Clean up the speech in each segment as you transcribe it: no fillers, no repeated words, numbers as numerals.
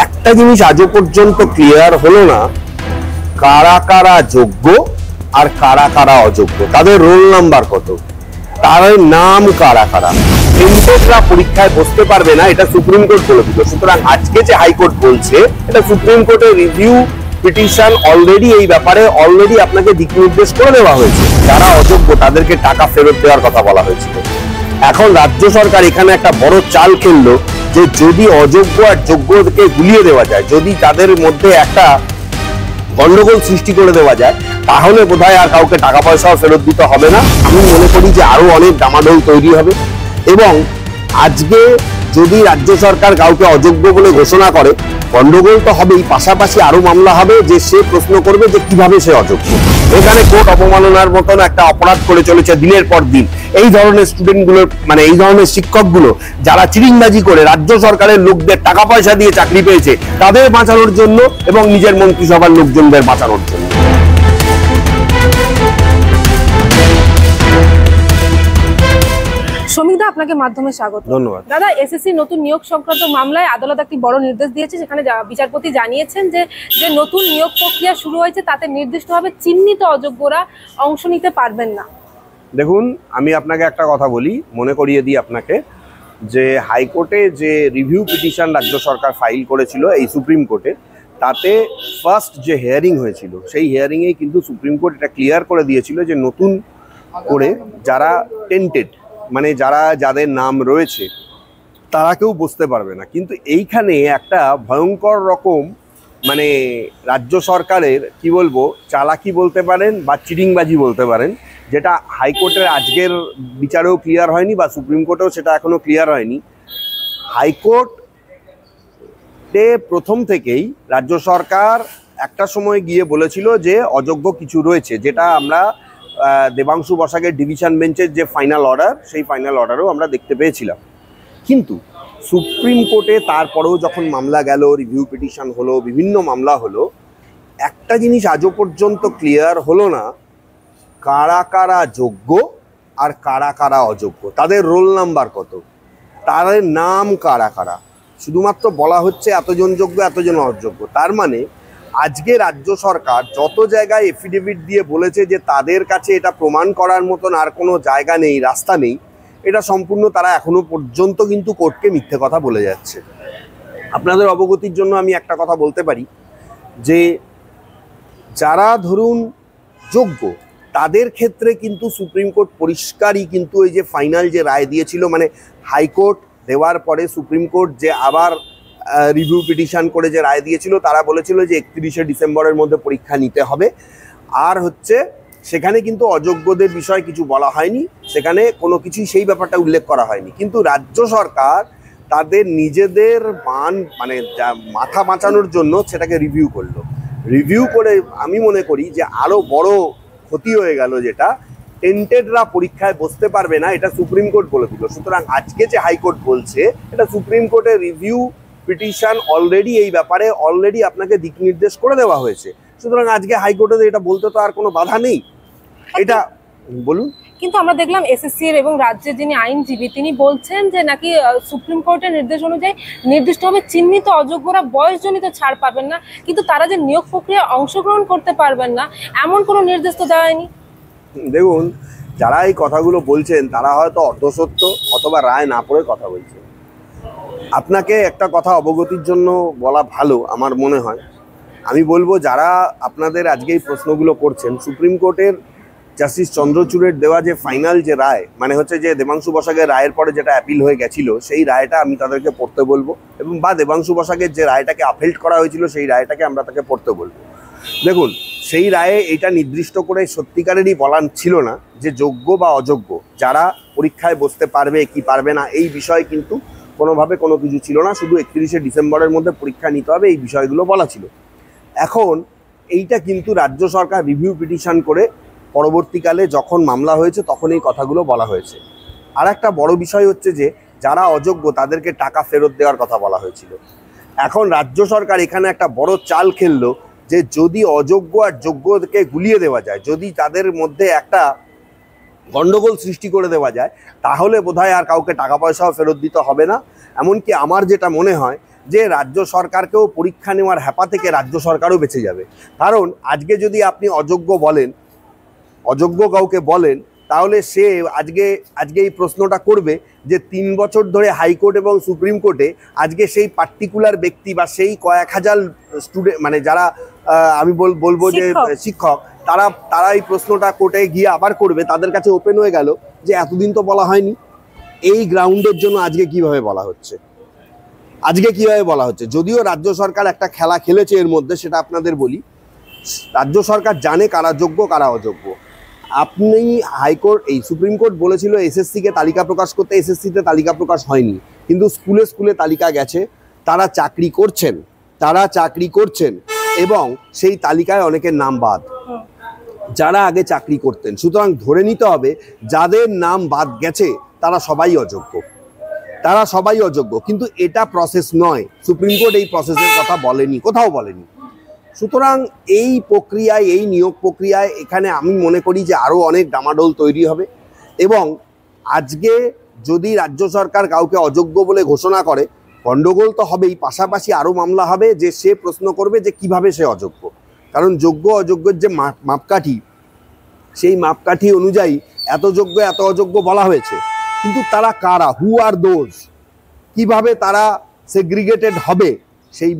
একটা জিনিস আজও পর্যন্ত ক্লিয়ার হলো না, কারা কারা যোগ্য আর কারা কারা অযোগ্য, তাদের রোল নাম্বার কত, তাদের নাম কারা কারা। টেন্টেডরা পরীক্ষায় বসতে পারবে না, এটা সুপ্রিম কোর্ট বলে দিল। সুতরাং আজকে যে হাইকোর্ট বলছে, এটা সুপ্রিম কোর্টের রিভিউ পিটিশন অলরেডি এই ব্যাপারে অলরেডি আপনাকে দিক নির্দেশ করে দেওয়া হয়েছে। যারা অযোগ্য তাদেরকে টাকা ফেরত দেওয়ার কথা বলা হয়েছিল। এখন রাজ্য সরকার এখানে একটা বড় চাল খেললো যে যদি অযোগ্য আর যোগ্যকে গুলিয়ে দেওয়া যায়, যদি তাদের মধ্যে একটা গন্ডগোল সৃষ্টি করে দেওয়া যায়, তাহলে বোধহয় আর কাউকে টাকা পয়সাও ফেরত দিতে হবে না। আমি মনে করি যে আরো অনেক ডামাডোল তৈরি হবে। এবং আজকে যদি রাজ্য সরকার কাউকে অযোগ্য বলে ঘোষণা করে, গন্ডগোল তো হবেই, পাশাপাশি আরো মামলা হবে যে সে প্রশ্ন করবে যে কিভাবে সে অযোগ্য। এখানে কোর্ট অবমাননার মতন একটা অপরাধ করে চলেছে দিনের পর দিন। এই ধরনের স্টুডেন্টগুলোর মানে এই ধরনের শিক্ষকগুলো যারা চিরিংবাজি করে রাজ্য সরকারের লোকদের টাকা পয়সা দিয়ে চাকরি পেয়েছে, তাদের বাঁচানোর জন্য এবং নিজের মন্ত্রিসভার লোকজনদের বাঁচানোর জন্য। শ্রমিকদা, আপনাকে মাধ্যমে স্বাগত। ধন্যবাদ। দাদা, এসএসসি নতুন নিয়োগ সংক্রান্ত মামলায় আদালত একটি বড় নির্দেশ দিয়েছে, সেখানে বিচারপতি জানিয়েছেন যে যে নতুন নিয়োগ প্রক্রিয়া শুরু হয়েছে তাতে নির্দিষ্টভাবে চিহ্নিত অযোগ্যরা অংশ নিতে পারবেন না। দেখুন, আমি আপনাকে একটা কথা বলি, মনে করিয়ে দিই আপনাকে, যে হাইকোর্টে যে রিভিউ পিটিশন রাজ্য সরকার ফাইল করেছিল এই সুপ্রিম কোর্টে, তাতে ফার্স্ট যে হিয়ারিং হয়েছিল সেই হিয়ারিংয়ে কিন্তু সুপ্রিম কোর্ট এটা ক্লিয়ার করে দিয়েছিল যে নতুন করে যারা টেন্টেড মানে যাদের নাম রয়েছে তারা কেউ বসতে পারবে না। কিন্তু এইখানে একটা ভয়ঙ্কর রকম মানে রাজ্য সরকারের কি বলবো চালাকি বলতে পারেন বা চিটিংবাজি বলতে পারেন, যেটা হাইকোর্টের আজকের বিচারেও ক্লিয়ার হয়নি বা সুপ্রিম কোর্টেও সেটা এখনো ক্লিয়ার হয়নি। হাইকোর্টে প্রথম থেকেই রাজ্য সরকার একটা সময় গিয়ে বলেছিল যে অযোগ্য কিছু রয়েছে, যেটা আমরা দেবাংশু বসাকের ডিভিশন বেঞ্চের যে ফাইনাল অর্ডার, সেই ফাইনাল অর্ডারেও আমরা দেখতে পেয়েছিলাম। কিন্তু সুপ্রিম কোর্টে তারপরেও যখন মামলা গেল, রিভিউ পিটিশন হলো, বিভিন্ন মামলা হলো, একটা জিনিস আজও পর্যন্ত ক্লিয়ার হলো না, কারা কারা যোগ্য আর কারা কারা অযোগ্য, তাদের রোল নাম্বার কত, তাদের নাম কারা কারা। শুধুমাত্র বলা হচ্ছে এতজন যোগ্য এতজন অযোগ্য। তার মানে আজকে রাজ্য সরকার যত জায়গায় এফিডেভিট দিয়ে বলেছে যে তাদের কাছে এটা প্রমাণ করার মতন আর কোনো জায়গা নেই, রাস্তা নেই, এটা সম্পূর্ণ তারা এখনো পর্যন্ত কিন্তু কোর্টকে মিথ্যে কথা বলে যাচ্ছে। আপনাদের অবগতির জন্য আমি একটা কথা বলতে পারি যে যারা ধরুন যোগ্য তাদের ক্ষেত্রে কিন্তু সুপ্রিম কোর্ট পরিষ্কারই কিন্তু এই যে ফাইনাল যে রায় দিয়েছিল, মানে হাইকোর্ট দেওয়ার পরে সুপ্রিম কোর্ট যে আবার রিভিউ পিটিশন করে যে রায় দিয়েছিল, তারা বলেছিল যে 31শে ডিসেম্বরের মধ্যে পরীক্ষা নিতে হবে। আর হচ্ছে সেখানে কিন্তু অযোগ্যদের বিষয়ে কিছু বলা হয়নি, সেখানে কোনো কিছুই সেই ব্যাপারটা উল্লেখ করা হয়নি। কিন্তু রাজ্য সরকার তাদের নিজেদের মানে মাথা বাঁচানোর জন্য সেটাকে রিভিউ করলো। রিভিউ করে আমি মনে করি যে আরও বড় ক্ষতি হয়ে গেল, যেটা টেন্টেডরা পরীক্ষায় বসতে পারবে না, এটা সুপ্রিম কোর্ট বলে দিল। সুতরাং আজকে যে হাইকোর্ট বলছে, এটা সুপ্রিম কোর্টের রিভিউ পিটিশন অলরেডি এই ব্যাপারে অলরেডি আপনাকে দিক নির্দেশ করে দেওয়া হয়েছে। সুতরাং আজকে হাইকোর্টে এটা বলতে তো আর কোনো বাধা নেই। এটা বলুন। কিন্তু আমরা দেখলাম এসএসসি এর এবং রাজ্যের যিনি আইনজীবী তিনি বলছেন যে নাকি সুপ্রিম কোর্টের নির্দেশ অনুযায়ী নির্দিষ্টভাবে চিহ্নিত অযোগ্যরা বয়সজনিত ছাড় পাবেন না, কিন্তু তারা যে নিয়োগ প্রক্রিয়ায় অংশগ্রহণ করতে পারবেন না এমন কোনো নির্দেশ তো দেওয়া হয়নি। দেখুন, যারা এই কথাগুলো বলছেন তারা হয়তো অর্ধসত্য অথবা রায় না পড়ে কথা বলছেন। আপনাকে একটা কথা অবগতির জন্য বলা ভালো আমার মনে হয়। আমি বলবো যারা আপনাদের আজকে এই প্রশ্নগুলো করছেন, সুপ্রিম কোর্টের জাস্টিস চন্দ্রচূড়ের দেওয়া যে ফাইনাল যে রায়, মানে হচ্ছে যে দেবাংশু বসাকের রায়ের পরে যেটা অ্যাপিল হয়ে গেছিল, সেই রায়টা আমি তাদেরকে পড়তে বলবো, এবং বা দেবাংশু বসাকের যে রায়টাকে আপহেল্ড করা হয়েছিল সেই রায়টাকে আমরা তাকে পড়তে বলবো। দেখুন, সেই রায়ে এটা নির্দিষ্ট করে সত্যিকারেরই বলা ছিল না যে যোগ্য বা অযোগ্য, যারা পরীক্ষায় বসতে পারবে কি পারবে না এই বিষয়ে কিন্তু কোনোভাবে কোনো কিছু ছিল না। শুধু 31শে ডিসেম্বরের মধ্যে পরীক্ষা নিতে হবে এই বিষয়গুলো বলা ছিল। এখন এইটা কিন্তু রাজ্য সরকার রিভিউ পিটিশন করে পরবর্তীকালে যখন মামলা হয়েছে তখন এই কথাগুলো বলা হয়েছে। আর একটা বড় বিষয় হচ্ছে যে যারা অযোগ্য তাদেরকে টাকা ফেরত দেওয়ার কথা বলা হয়েছিল। এখন রাজ্য সরকার এখানে একটা বড় চাল খেললো যে যদি অযোগ্য আর যোগ্যকে গুলিয়ে দেওয়া যায়, যদি তাদের মধ্যে একটা গন্ডগোল সৃষ্টি করে দেওয়া যায়, তাহলে বোধহয় আর কাউকে টাকা পয়সাও ফেরত দিতে হবে না। এমনকি আমার যেটা মনে হয় যে রাজ্য সরকারকেও পরীক্ষা নেওয়ার হ্যাপা থেকে রাজ্য সরকারও বেঁচে যাবে। কারণ আজকে যদি আপনি অযোগ্য কাউকে বলেন, তাহলে সে আজকে এই প্রশ্নটা করবে যে 3 বছর ধরে হাইকোর্ট এবং সুপ্রিম কোর্টে আজকে সেই পার্টিকুলার ব্যক্তি বা সেই কয়েক হাজার স্টুডেন্ট, মানে যারা আমি বলবো যে শিক্ষক, তারা এই প্রশ্নটা কোর্টে গিয়ে আবার করবে, তাদের কাছে ওপেন হয়ে গেল যে এতদিন তো বলা হয়নি। এই গ্রাউন্ডের জন্য আজকে কিভাবে বলা হচ্ছে, যদিও রাজ্য সরকার একটা খেলা খেলেছে এর মধ্যে, সেটা আপনাদের বলি। রাজ্য সরকার জানে কারা যোগ্য কারা অযোগ্য। আপনি হাইকোর্ট, এই সুপ্রিম কোর্ট বলেছিল এসএসসিকে তালিকা প্রকাশ করতে, এসএসসিতে তালিকা প্রকাশ হয়নি, কিন্তু স্কুলে তালিকা গেছে, তারা চাকরি করছেন এবং সেই তালিকায় অনেকের নাম বাদ, যারা আগে চাকরি করতেন। সুতরাং ধরে নিতে হবে যাদের নাম বাদ গেছে তারা সবাই অযোগ্য, কিন্তু এটা প্রসেস নয়। সুপ্রিম কোর্ট এই প্রসেসের কথা কোথাও বলেনি। সুতরাং এই প্রক্রিয়ায়, এই নিয়োগ প্রক্রিয়ায় এখানে আমি মনে করি যে আরও অনেক ডামাডোল তৈরি হবে। এবং আজকে যদি রাজ্য সরকার কাউকে অযোগ্য বলে ঘোষণা করে, গণ্ডগোল তো হবেই, পাশাপাশি আরও মামলা হবে যে সে প্রশ্ন করবে যে কিভাবে সে অযোগ্য। কারণ যোগ্য অযোগ্যের যে মাপকাঠি, সেই মাপকাঠি অনুযায়ী এত যোগ্য এত অযোগ্য বলা হয়েছে, কিন্তু তারা কারা, হু আর দোজ, কিভাবে তারা সেগ্রিগেটেড হবে, সেই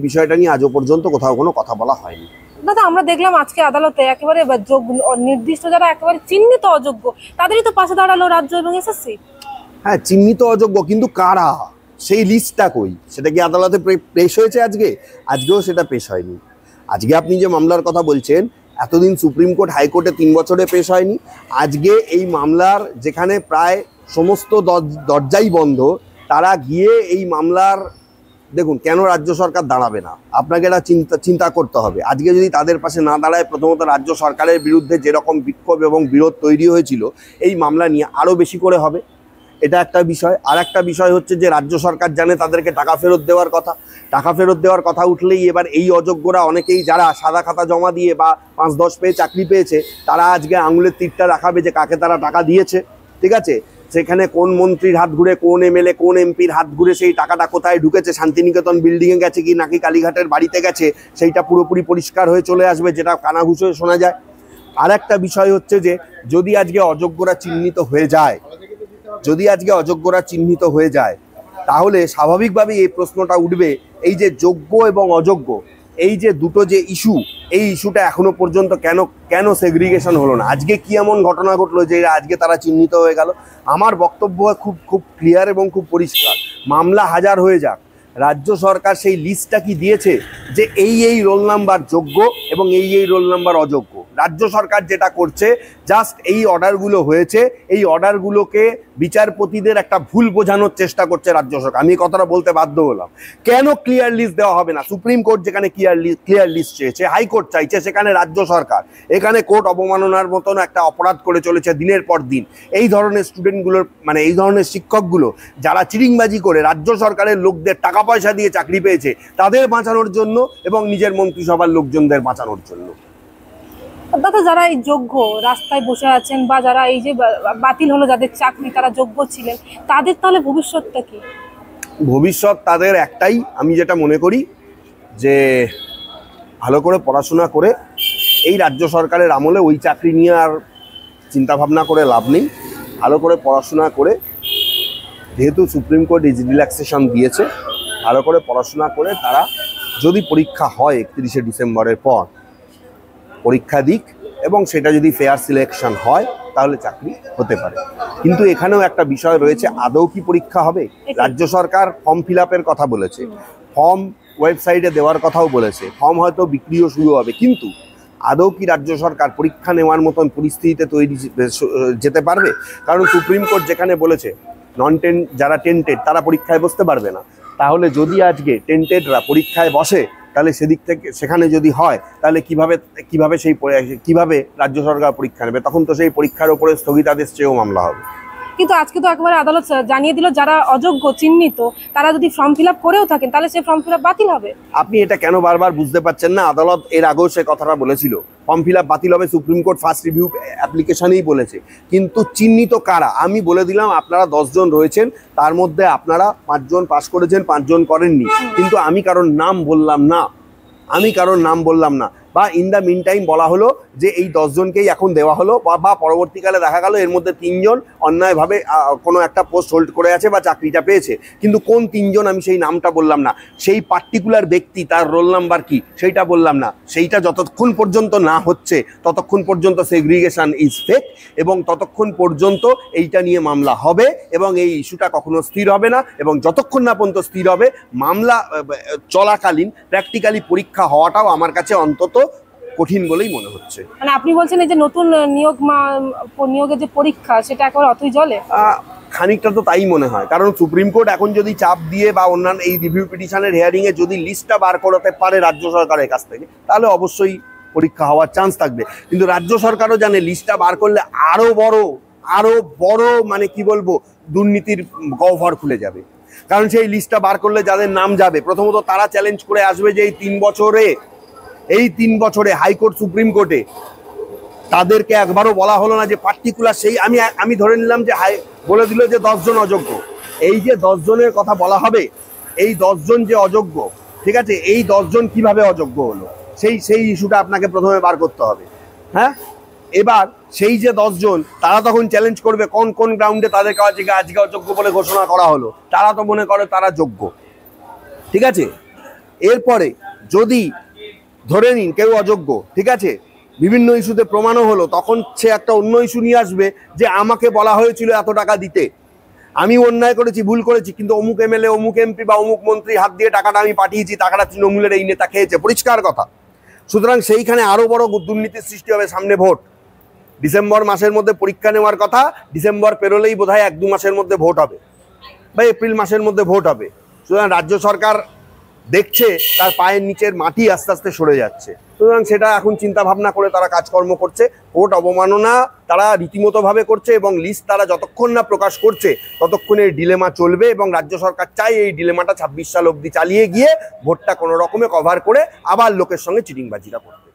বিষয়টা নিয়ে আজও পর্যন্ত কোথাও কোনো কথা বলা হয়নি। দাদা, আমরা দেখলাম আজকে আদালতে একেবারে নির্দিষ্ট যারা একেবারে চিহ্নিত অযোগ্য তাদেরই তো পাশে দাঁড়ালো রাজ্য এবং এসএসসি। হ্যাঁ, চিহ্নিত অযোগ্য, কিন্তু কারা, সেই লিস্টটা কই? সেটা কি আদালতে পেশ হয়েছে? আজকেও সেটা পেশ হয়নি। আজকে আপনি যে মামলার কথা বলছেন, এতদিন সুপ্রিম কোর্ট হাইকোর্টে 3 বছরে পেশ হয়নি। আজকে এই মামলার যেখানে প্রায় সমস্ত দরজাই বন্ধ, তারা গিয়ে এই মামলার, দেখুন কেন রাজ্য সরকার দাঁড়াবে না, আপনাকে এটা চিন্তা করতে হবে। আজকে যদি তাদের পাশে না দাঁড়ায়, প্রথমত রাজ্য সরকারের বিরুদ্ধে যেরকম বিক্ষোভ এবং বিরোধ তৈরি হয়েছিল এই মামলা নিয়ে আরও বেশি করে হবে, এটা একটা বিষয়। আর একটা বিষয় হচ্ছে যে রাজ্য সরকার জানে তাদেরকে টাকা ফেরত দেওয়ার কথা উঠলেই এবার এই অযোগ্যরা অনেকেই যারা সাদা খাতা জমা দিয়ে বা 5-10 পেয়ে চাকরি পেয়েছে, তারা আজকে আঙুলের তীরটা রাখাবে যে কাকে তারা টাকা দিয়েছে। ঠিক আছে, সেখানে কোন মন্ত্রীর হাত ঘুরে, কোন এমএলএ, কোন এমপির হাত ঘুরে সেই টাকাটা কোথায় ঢুকেছে, শান্তিনিকেতন বিল্ডিংয়ে গেছে কি নাকি কালীঘাটের বাড়িতে গেছে, সেইটা পুরোপুরি পরিষ্কার হয়ে চলে আসবে, যেটা কানাঘুষো শোনা যায়। আর একটা বিষয় হচ্ছে যে যদি আজকে অযোগ্যরা চিহ্নিত হয়ে যায়, তাহলে স্বাভাবিকভাবেই এই প্রশ্নটা উঠবে, এই যে যোগ্য এবং অযোগ্য, এই যে দুটো যে এই ইস্যুটা এখনো পর্যন্ত কেন সেগ্রিগেশন হলো না? আজকে কি এমন ঘটনা ঘটলো যে আজকে তারা চিহ্নিত হয়ে গেল? আমার বক্তব্য খুব ক্লিয়ার এবং খুব পরিষ্কার। মামলা হাজার হয়ে যাক, রাজ্য সরকার সেই লিস্টটা কি দিয়েছে যে এই রোল নাম্বার যোগ্য এবং এই রোল নাম্বার অযোগ্য? রাজ্য সরকার যেটা করছে, জাস্ট এই অর্ডারগুলো হয়েছে, এই অর্ডারগুলোকে বিচারপতিদের একটা ভুল বোঝানোর চেষ্টা করছে রাজ্য সরকার। আমি কথাটা বলতে বাধ্য হলাম। কেন ক্লিয়ার লিস্ট দেওয়া হবে না? সুপ্রিম কোর্ট যেখানে ক্লিয়ার লিস্ট চেয়েছে, হাইকোর্ট চাইছে, সেখানে রাজ্য সরকার, এখানে কোর্ট অবমাননার মতন একটা অপরাধ করে চলেছে দিনের পর দিন। এই ধরনের স্টুডেন্টগুলোর, মানে এই ধরনের শিক্ষকগুলো যারা চিরিংবাজি করে রাজ্য সরকারের লোকদের টাকা পয়সা দিয়ে চাকরি পেয়েছে, তাদের বাঁচানোর জন্য এবং নিজের মন্ত্রিসভার লোকজনদের বাঁচানোর জন্য। দাদা, যারা এই যোগ্য রাস্তায় বসে আছেন বা যারা এই যে বাতিল হলো যাদের চাকরি, তারা যোগ্য ছিলেন, তাদের তাহলে ভবিষ্যৎটা কি? ভবিষ্যৎ তাদের একটাই, আমি যেটা মনে করি যে ভালো করে পড়াশোনা করে, এই রাজ্য সরকারের আমলে ওই চাকরি নিয়ে আর চিন্তাভাবনা করে লাভ নেই। ভালো করে পড়াশোনা করে, যেহেতু সুপ্রিম কোর্ট এজ রিল্যাক্সেশন দিয়েছে, ভালো করে পড়াশোনা করে তারা যদি পরীক্ষা হয় 31শে ডিসেম্বরের পর, পরীক্ষা দিক এবং সেটা যদি ফেয়ার সিলেকশন হয় তাহলে চাকরি হতে পারে। কিন্তু এখানেও একটা বিষয় রয়েছে, আদৌ কি পরীক্ষা হবে? রাজ্য সরকার ফর্ম ফিল আপের কথা বলেছে, ফর্ম ওয়েবসাইটে দেওয়ার কথাও বলেছে, ফর্ম হয়তো বিক্রিও শুরু হবে, কিন্তু আদৌ কি রাজ্য সরকার পরীক্ষা নেওয়ার মতন পরিস্থিতিতে যেতে পারবে? কারণ সুপ্রিম কোর্ট যেখানে বলেছে যারা টেন্টেড তারা পরীক্ষায় বসতে পারবে না, তাহলে যদি আজকে টেন্টেডরা পরীক্ষায় বসে, তাহলে সেদিক থেকে সেখানে যদি হয়, তাহলে কিভাবে রাজ্য সরকার পরীক্ষা নেবে? তখন তো সেই পরীক্ষার উপরে স্থগিতাদেশ চেয়েও মামলা হবে। কিন্তু আজকে তো একবারে আদালত জানিয়ে দিল যারা অযোগ্য চিহ্নিত তারা যদি ফর্ম ফিল আপ করেও থাকেন তাহলে সেই ফর্ম ফিল আপ বাতিল হবে। আপনি এটা কেন বারবার বুঝতে পারছেন না? আদালত এর আগেও সে কথাটা বলেছিল, ফর্ম ফিল আপ বাতিল হবে, সুপ্রিম কোর্ট ফার্স্ট রিভিউ অ্যাপ্লিকেশনেই বলেছে। কিন্তু চিহ্নিত কারা? আমি বলে দিলাম আপনারা 10 জন রয়েছেন, তার মধ্যে আপনারা 5 জন পাস করেছেন, 5 জন করেননি, কিন্তু আমি কারোর নাম বললাম না, বা ইন দ্য মিন টাইম বলা হলো যে এই 10 জনকেই এখন দেওয়া হলো, বা পরবর্তীকালে দেখা গেল এর মধ্যে 3 জন অন্যায়ভাবে কোনো একটা পোস্ট হোল্ড করে আছে বা চাকরিটা পেয়েছে, কিন্তু কোন 3 জন আমি সেই নামটা বললাম না, সেই পার্টিকুলার ব্যক্তি তার রোল নাম্বার কি সেইটা বললাম না। সেইটা যতক্ষণ পর্যন্ত না হচ্ছে ততক্ষণ পর্যন্ত সেগ্রিগেশন ইজ ফেক, এবং ততক্ষণ পর্যন্ত এইটা নিয়ে মামলা হবে এবং এই ইস্যুটা কখনো স্থির হবে না। এবং যতক্ষণ না পর্যন্ত স্থির হবে, মামলা চলাকালীন প্র্যাকটিক্যালি পরীক্ষা হওয়াটাও আমার কাছে অন্তত কঠিন বলেই মনে হচ্ছে। মানে আপনি বলছেন এই যে নতুন নিয়োগের যে পরীক্ষা সেটা একেবারে অতই জলে? খানিকটা তো তাই মনে হয়, কারণ সুপ্রিম কোর্ট এখন যদি চাপ দিয়ে বা অন্যান্য এই রিভিউ পিটিশনের হিয়ারিংয়ে যদি লিস্টটা বার করাতে পারে রাজ্য সরকারের কাছ থেকে, তাহলে অবশ্যই পরীক্ষা হওয়ার চান্স থাকবে। কিন্তু রাজ্য সরকারও জানে লিস্টটা বার করলে আরো বড় মানে কি বলবো, দুর্নীতির গহ্বর খুলে যাবে। কারণ সেই লিস্টটা বার করলে যাদের নাম যাবে, প্রথমত তারা চ্যালেঞ্জ করে আসবে যে এই 3 বছরে হাইকোর্ট সুপ্রিম কোর্টে তাদেরকে একবারও বলা হলো না যে পার্টিকুলার সেই আমি ধরে নিলাম যে বলে দিল যে 10 জন অযোগ্য। এই যে 10 জনের কথা বলা হবে, এই 10 জন যে অযোগ্য, ঠিক আছে, এই 10 জন কিভাবে অযোগ্য হলো সেই ইস্যুটা আপনাকে প্রথমে বার করতে হবে। হ্যাঁ, এবার সেই যে 10 জন তারা তখন চ্যালেঞ্জ করবে কোন গ্রাউন্ডে তাদেরকে আজকে অযোগ্য বলে ঘোষণা করা হলো। তারা তো মনে করে তারা যোগ্য, ঠিক আছে। এরপরে যদি ধরে নিন কেউ অযোগ্য, ঠিক আছে, বিভিন্ন ইস্যুতে প্রমাণও হলো, তখন সে একটা অন্য ইস্যু নিয়ে আসবে যে আমাকে বলা হয়েছিল এত টাকা দিতে, আমি অন্যায় করেছি, ভুল করেছি, কিন্তু অমুক এমএলএ, অমুক এমপি বা অমুক মন্ত্রী হাত দিয়ে টাকাটা আমি পাঠিয়েছি, টাকাটা তৃণমূলের এই নেতা খেয়েছে, পরিষ্কার কথা। সুতরাং সেইখানে আরো বড় দুর্নীতির সৃষ্টি হবে। সামনে ভোট, ডিসেম্বর মাসের মধ্যে পরীক্ষা নেওয়ার কথা, ডিসেম্বর পেরোলেই বোধহয় 1-2 মাসের মধ্যে ভোট হবে বা এপ্রিল মাসের মধ্যে ভোট হবে। সুতরাং রাজ্য সরকার দেখছে তার পায়ের নিচের মাটি আস্তে আস্তে সরে যাচ্ছে, সুতরাং সেটা এখন চিন্তা ভাবনা করে তারা কাজকর্ম করছে। ভোট অবমাননা তারা রীতিমতোভাবে করছে, এবং লিস্ট তারা যতক্ষণ না প্রকাশ করছে ততক্ষণ এই ডিলেমা চলবে, এবং রাজ্য সরকার চায় এই ডিলেমাটা 26 সাল অবধি চালিয়ে গিয়ে ভোটটা কোনো রকমে কভার করে আবার লোকের সঙ্গে চিটিংবাজিটা করবে।